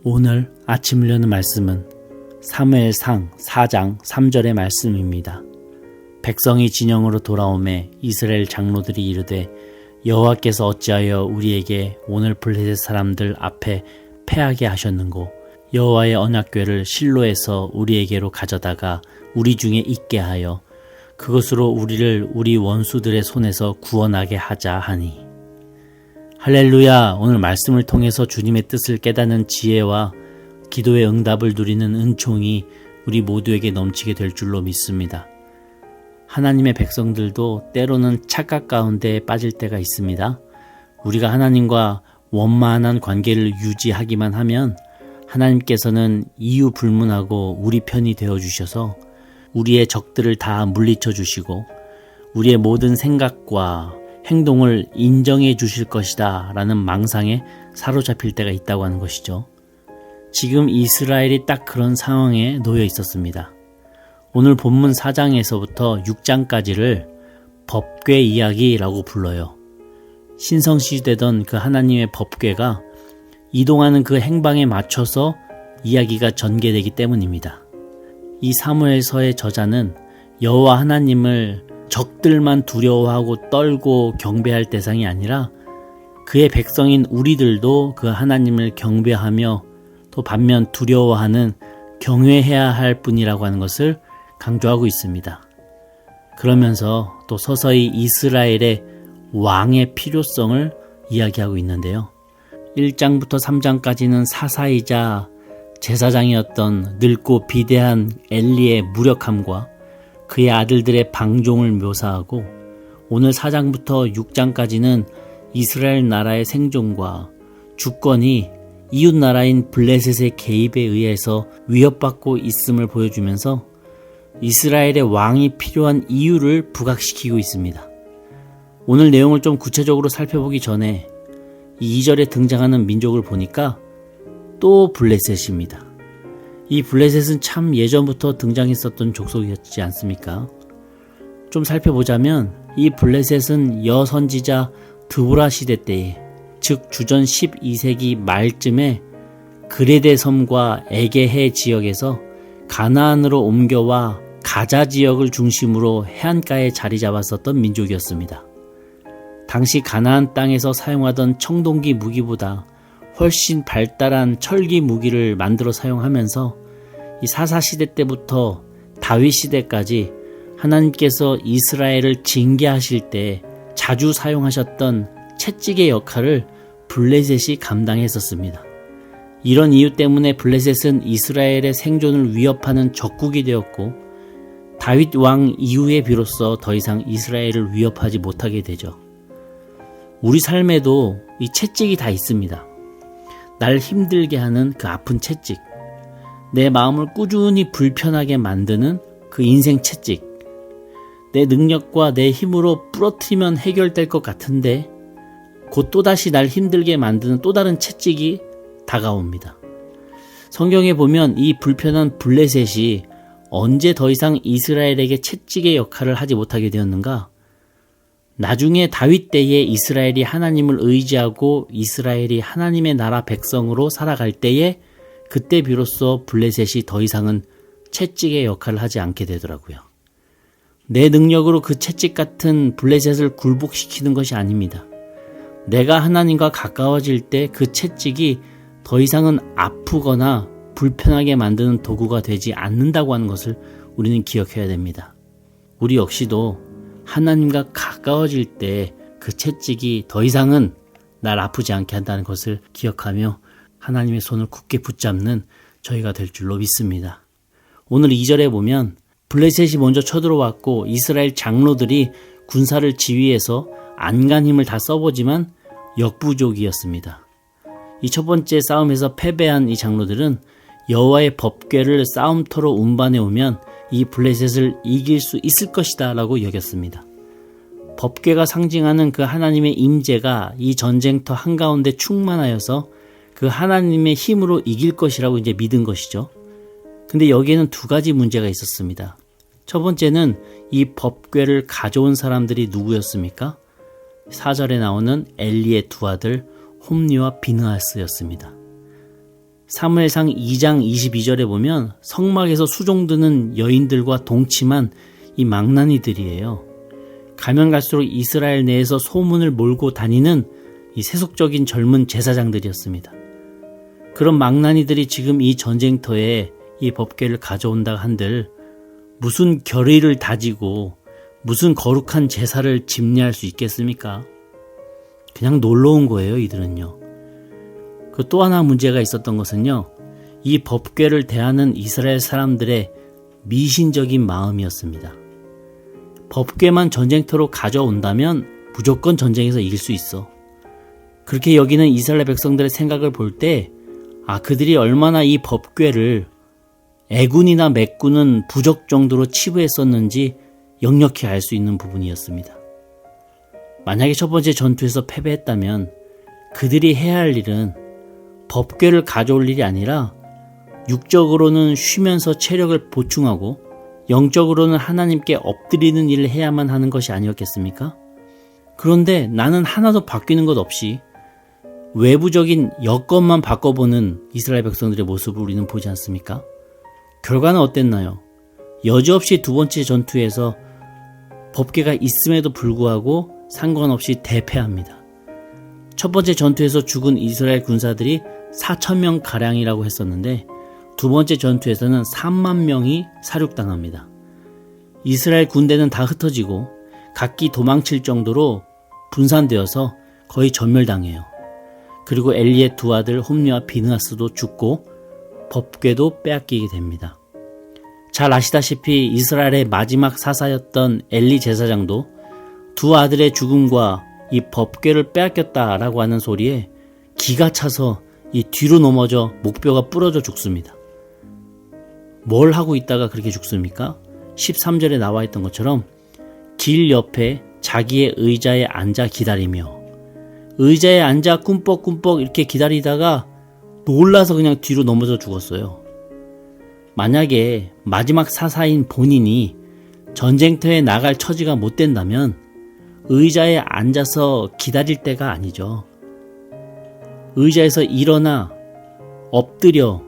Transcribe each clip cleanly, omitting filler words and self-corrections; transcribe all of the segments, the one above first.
오늘 아침을 여는 말씀은 사무엘상 4장 3절의 말씀입니다. 백성이 진영으로 돌아오매 이스라엘 장로들이 이르되 여호와께서 어찌하여 우리에게 오늘 블레셋 사람들 앞에 패하게 하셨는고 여호와의 언약궤를 실로에서 우리에게로 가져다가 우리 중에 있게 하여 그것으로 우리를 우리 원수들의 손에서 구원하게 하자 하니. 할렐루야. 오늘 말씀을 통해서 주님의 뜻을 깨닫는 지혜와 기도의 응답을 누리는 은총이 우리 모두에게 넘치게 될 줄로 믿습니다. 하나님의 백성들도 때로는 착각 가운데 빠질 때가 있습니다. 우리가 하나님과 원만한 관계를 유지하기만 하면 하나님께서는 이유 불문하고 우리 편이 되어주셔서 우리의 적들을 다 물리쳐 주시고 우리의 모든 생각과 행동을 인정해 주실 것이다 라는 망상에 사로잡힐 때가 있다고 하는 것이죠. 지금 이스라엘이 딱 그런 상황에 놓여 있었습니다. 오늘 본문 4장에서부터 6장까지를 법궤 이야기라고 불러요. 신성시되던 그 하나님의 법궤가 이동하는 그 행방에 맞춰서 이야기가 전개되기 때문입니다. 이 사무엘서의 저자는 여호와 하나님을 적들만 두려워하고 떨고 경배할 대상이 아니라 그의 백성인 우리들도 그 하나님을 경배하며 또 반면 두려워하는 경외해야 할 분이라고 하는 것을 강조하고 있습니다. 그러면서 또 서서히 이스라엘의 왕의 필요성을 이야기하고 있는데요. 1장부터 3장까지는 사사이자 제사장이었던 늙고 비대한 엘리의 무력함과 그의 아들들의 방종을 묘사하고 오늘 4장부터 6장까지는 이스라엘 나라의 생존과 주권이 이웃 나라인 블레셋의 개입에 의해서 위협받고 있음을 보여주면서 이스라엘의 왕이 필요한 이유를 부각시키고 있습니다. 오늘 내용을 좀 구체적으로 살펴보기 전에 이 2절에 등장하는 민족을 보니까 또 블레셋입니다. 이 블레셋은 참 예전부터 등장했었던 족속이었지 않습니까? 좀 살펴보자면 이 블레셋은 여선지자 드보라 시대 때에 즉 주전 12세기 말쯤에 그레데 섬과 에게해 지역에서 가나안으로 옮겨와 가자 지역을 중심으로 해안가에 자리 잡았었던 민족이었습니다. 당시 가나안 땅에서 사용하던 청동기 무기보다 훨씬 발달한 철기 무기를 만들어 사용하면서 이 사사시대 때부터 다윗 시대까지 하나님께서 이스라엘을 징계하실 때 자주 사용하셨던 채찍의 역할을 블레셋이 감당했었습니다. 이런 이유 때문에 블레셋은 이스라엘의 생존을 위협하는 적국이 되었고 다윗 왕 이후에 비로소 더 이상 이스라엘을 위협하지 못하게 되죠. 우리 삶에도 이 채찍이 다 있습니다. 날 힘들게 하는 그 아픈 채찍, 내 마음을 꾸준히 불편하게 만드는 그 인생 채찍, 내 능력과 내 힘으로 부러뜨리면 해결될 것 같은데 곧 또다시 날 힘들게 만드는 또 다른 채찍이 다가옵니다. 성경에 보면 이 불편한 블레셋이 언제 더 이상 이스라엘에게 채찍의 역할을 하지 못하게 되었는가? 나중에 다윗 때에 이스라엘이 하나님을 의지하고 이스라엘이 하나님의 나라 백성으로 살아갈 때에 그때 비로소 블레셋이 더 이상은 채찍의 역할을 하지 않게 되더라고요. 내 능력으로 그 채찍 같은 블레셋을 굴복시키는 것이 아닙니다. 내가 하나님과 가까워질 때 그 채찍이 더 이상은 아프거나 불편하게 만드는 도구가 되지 않는다고 하는 것을 우리는 기억해야 됩니다. 우리 역시도 하나님과 가까워질 때 그 채찍이 더 이상은 날 아프지 않게 한다는 것을 기억하며 하나님의 손을 굳게 붙잡는 저희가 될 줄로 믿습니다. 오늘 2절에 보면 블레셋이 먼저 쳐들어왔고 이스라엘 장로들이 군사를 지휘해서 안간 힘을 다 써보지만 역부족이었습니다. 이 첫 번째 싸움에서 패배한 이 장로들은 여호와의 법궤를 싸움터로 운반해 오면 이 블레셋을 이길 수 있을 것이다 라고 여겼습니다. 법궤가 상징하는 그 하나님의 임재가 이 전쟁터 한가운데 충만하여서 그 하나님의 힘으로 이길 것이라고 이제 믿은 것이죠. 근데 여기에는 두 가지 문제가 있었습니다. 첫 번째는 이 법궤를 가져온 사람들이 누구였습니까? 4절에 나오는 엘리의 두 아들 홈리와 비느하스였습니다. 사무엘상 2장 22절에 보면 성막에서 수종드는 여인들과 동침한 이 망나니들이에요. 가면 갈수록 이스라엘 내에서 소문을 몰고 다니는 이 세속적인 젊은 제사장들이었습니다. 그런 망나니들이 지금 이 전쟁터에 이 법궤를 가져온다 한들 무슨 결의를 다지고 무슨 거룩한 제사를 집례할 수 있겠습니까? 그냥 놀러 온 거예요, 이들은요. 그 또 하나 문제가 있었던 것은요, 이 법궤를 대하는 이스라엘 사람들의 미신적인 마음이었습니다. 법궤만 전쟁터로 가져온다면 무조건 전쟁에서 이길 수 있어. 그렇게 여기는 이스라엘 백성들의 생각을 볼 때, 그들이 얼마나 이 법궤를 애군이나 매군은 부적 정도로 치부했었는지 역력히 알 수 있는 부분이었습니다. 만약에 첫 번째 전투에서 패배했다면 그들이 해야 할 일은 법궤를 가져올 일이 아니라 육적으로는 쉬면서 체력을 보충하고 영적으로는 하나님께 엎드리는 일을 해야만 하는 것이 아니었겠습니까? 그런데 나는 하나도 바뀌는 것 없이 외부적인 여건만 바꿔보는 이스라엘 백성들의 모습을 우리는 보지 않습니까? 결과는 어땠나요? 여지없이 두 번째 전투에서 법궤가 있음에도 불구하고 상관없이 대패합니다. 첫 번째 전투에서 죽은 이스라엘 군사들이 4,000명 가량이라고 했었는데 두 번째 전투에서는 3만 명이 사륙당합니다. 이스라엘 군대는 다 흩어지고 각기 도망칠 정도로 분산되어서 거의 전멸당해요. 그리고 엘리의 두 아들 홈리와 비느하스도 죽고 법궤도 빼앗기게 됩니다. 잘 아시다시피 이스라엘의 마지막 사사였던 엘리 제사장도 두 아들의 죽음과 이 법궤를 빼앗겼다라고 하는 소리에 기가 차서 이 뒤로 넘어져 목뼈가 부러져 죽습니다. 뭘 하고 있다가 그렇게 죽습니까? 13절에 나와 있던 것처럼 길 옆에 자기의 의자에 앉아 기다리며, 의자에 앉아 꿈뻑꿈뻑 이렇게 기다리다가 놀라서 그냥 뒤로 넘어져 죽었어요. 만약에 마지막 사사인 본인이 전쟁터에 나갈 처지가 못 된다면 의자에 앉아서 기다릴 때가 아니죠. 의자에서 일어나 엎드려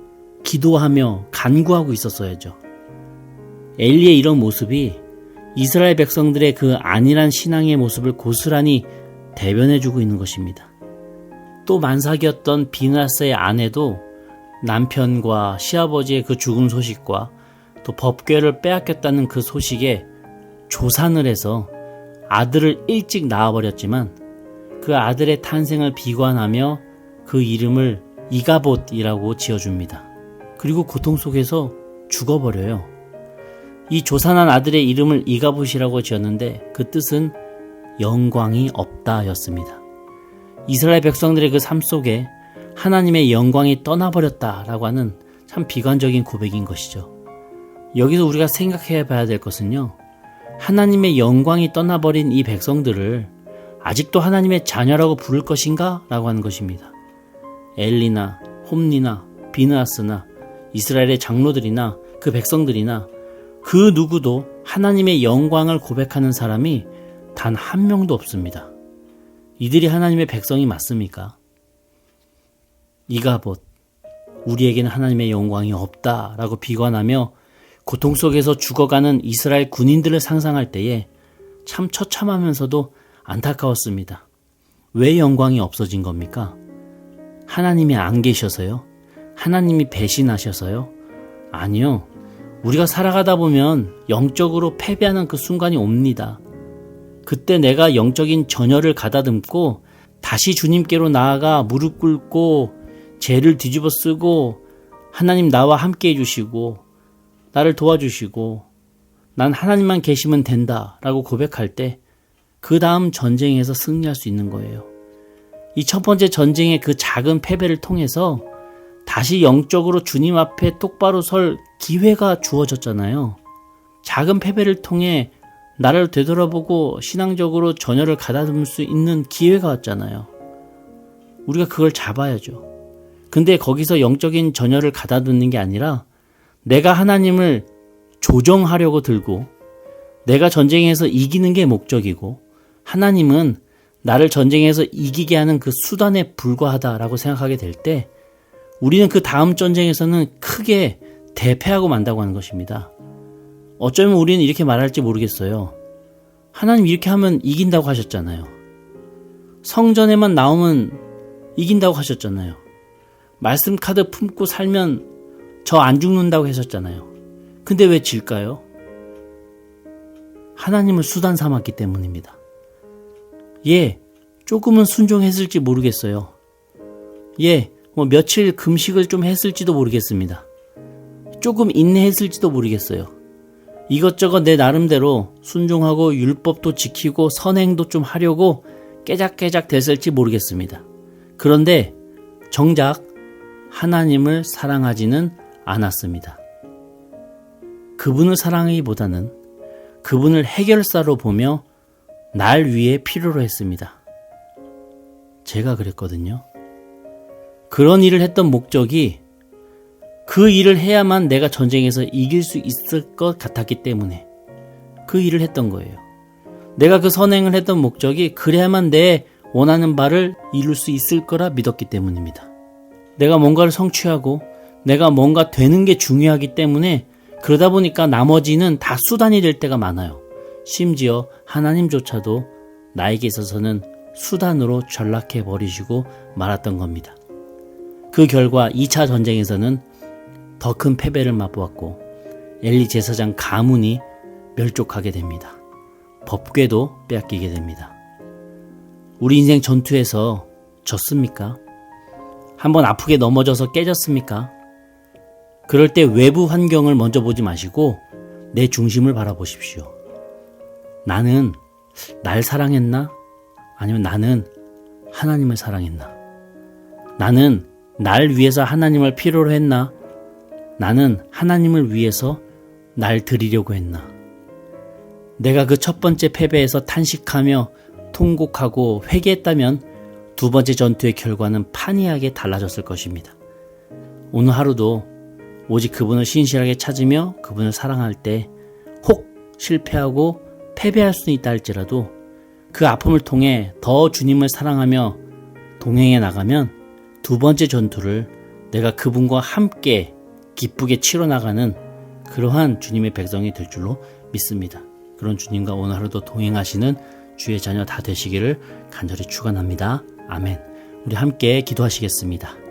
기도하며 간구하고 있었어야죠. 엘리의 이런 모습이 이스라엘 백성들의 그 안일한 신앙의 모습을 고스란히 대변해주고 있는 것입니다. 또 만삭이었던 비느하스의 아내도 남편과 시아버지의 그 죽음 소식과 또 법궤를 빼앗겼다는 그 소식에 조산을 해서 아들을 일찍 낳아버렸지만 그 아들의 탄생을 비관하며 그 이름을 이가봇이라고 지어줍니다. 그리고 고통 속에서 죽어버려요. 이 조산한 아들의 이름을 이가봇이라고 지었는데 그 뜻은 영광이 없다였습니다. 이스라엘 백성들의 그 삶 속에 하나님의 영광이 떠나버렸다라고 하는 참 비관적인 고백인 것이죠. 여기서 우리가 생각해 봐야 될 것은요, 하나님의 영광이 떠나버린 이 백성들을 아직도 하나님의 자녀라고 부를 것인가? 라고 하는 것입니다. 엘리나 홈리나 비느하스나 이스라엘의 장로들이나 그 백성들이나 그 누구도 하나님의 영광을 고백하는 사람이 단 한 명도 없습니다. 이들이 하나님의 백성이 맞습니까? 이가봇, 우리에게는 하나님의 영광이 없다라고 비관하며 고통 속에서 죽어가는 이스라엘 군인들을 상상할 때에 참 처참하면서도 안타까웠습니다. 왜 영광이 없어진 겁니까? 하나님이 안 계셔서요? 하나님이 배신하셔서요? 아니요. 우리가 살아가다 보면 영적으로 패배하는 그 순간이 옵니다. 그때 내가 영적인 전열을 가다듬고 다시 주님께로 나아가 무릎 꿇고 죄를 뒤집어 쓰고 하나님 나와 함께 해주시고 나를 도와주시고 난 하나님만 계시면 된다 라고 고백할 때 그 다음 전쟁에서 승리할 수 있는 거예요. 이 첫 번째 전쟁의 그 작은 패배를 통해서 다시 영적으로 주님 앞에 똑바로 설 기회가 주어졌잖아요. 작은 패배를 통해 나를 되돌아보고 신앙적으로 전열을 가다듬을 수 있는 기회가 왔잖아요. 우리가 그걸 잡아야죠. 근데 거기서 영적인 전열을 가다듬는 게 아니라 내가 하나님을 조정하려고 들고 내가 전쟁에서 이기는 게 목적이고 하나님은 나를 전쟁에서 이기게 하는 그 수단에 불과하다라고 생각하게 될 때 우리는 그 다음 전쟁에서는 크게 대패하고 만다고 하는 것입니다. 어쩌면 우리는 이렇게 말할지 모르겠어요. 하나님 이렇게 하면 이긴다고 하셨잖아요. 성전에만 나오면 이긴다고 하셨잖아요. 말씀 카드 품고 살면 저 안 죽는다고 하셨잖아요. 근데 왜 질까요? 하나님을 수단 삼았기 때문입니다. 조금은 순종했을지 모르겠어요. 며칠 금식을 좀 했을지도 모르겠습니다. 조금 인내했을지도 모르겠어요. 이것저것 내 나름대로 순종하고 율법도 지키고 선행도 좀 하려고 깨작깨작 됐을지 모르겠습니다. 그런데 정작 하나님을 사랑하지는 않았습니다. 그분을 사랑하기보다는 그분을 해결사로 보며 날 위해 필요로 했습니다. 제가 그랬거든요. 그런 일을 했던 목적이 그 일을 해야만 내가 전쟁에서 이길 수 있을 것 같았기 때문에 그 일을 했던 거예요. 내가 그 선행을 했던 목적이 그래야만 내 원하는 바를 이룰 수 있을 거라 믿었기 때문입니다. 내가 뭔가를 성취하고 내가 뭔가 되는 게 중요하기 때문에 그러다 보니까 나머지는 다 수단이 될 때가 많아요. 심지어 하나님조차도 나에게 있어서는 수단으로 전락해 버리시고 말았던 겁니다. 그 결과 2차 전쟁에서는 더 큰 패배를 맛보았고 엘리 제사장 가문이 멸족하게 됩니다. 법궤도 빼앗기게 됩니다. 우리 인생 전투에서 졌습니까? 한번 아프게 넘어져서 깨졌습니까? 그럴 때 외부 환경을 먼저 보지 마시고 내 중심을 바라보십시오. 나는 날 사랑했나? 아니면 나는 하나님을 사랑했나? 나는 날 위해서 하나님을 필요로 했나? 나는 하나님을 위해서 날 드리려고 했나? 내가 그 첫 번째 패배에서 탄식하며 통곡하고 회개했다면 두 번째 전투의 결과는 판이하게 달라졌을 것입니다. 오늘 하루도 오직 그분을 신실하게 찾으며 그분을 사랑할 때 혹 실패하고 패배할 수는 있다 할지라도 그 아픔을 통해 더 주님을 사랑하며 동행해 나가면 두 번째 전투를 내가 그분과 함께 기쁘게 치러나가는 그러한 주님의 백성이 될 줄로 믿습니다. 그런 주님과 오늘 하루도 동행하시는 주의 자녀 다 되시기를 간절히 축원합니다. 아멘. 우리 함께 기도하시겠습니다.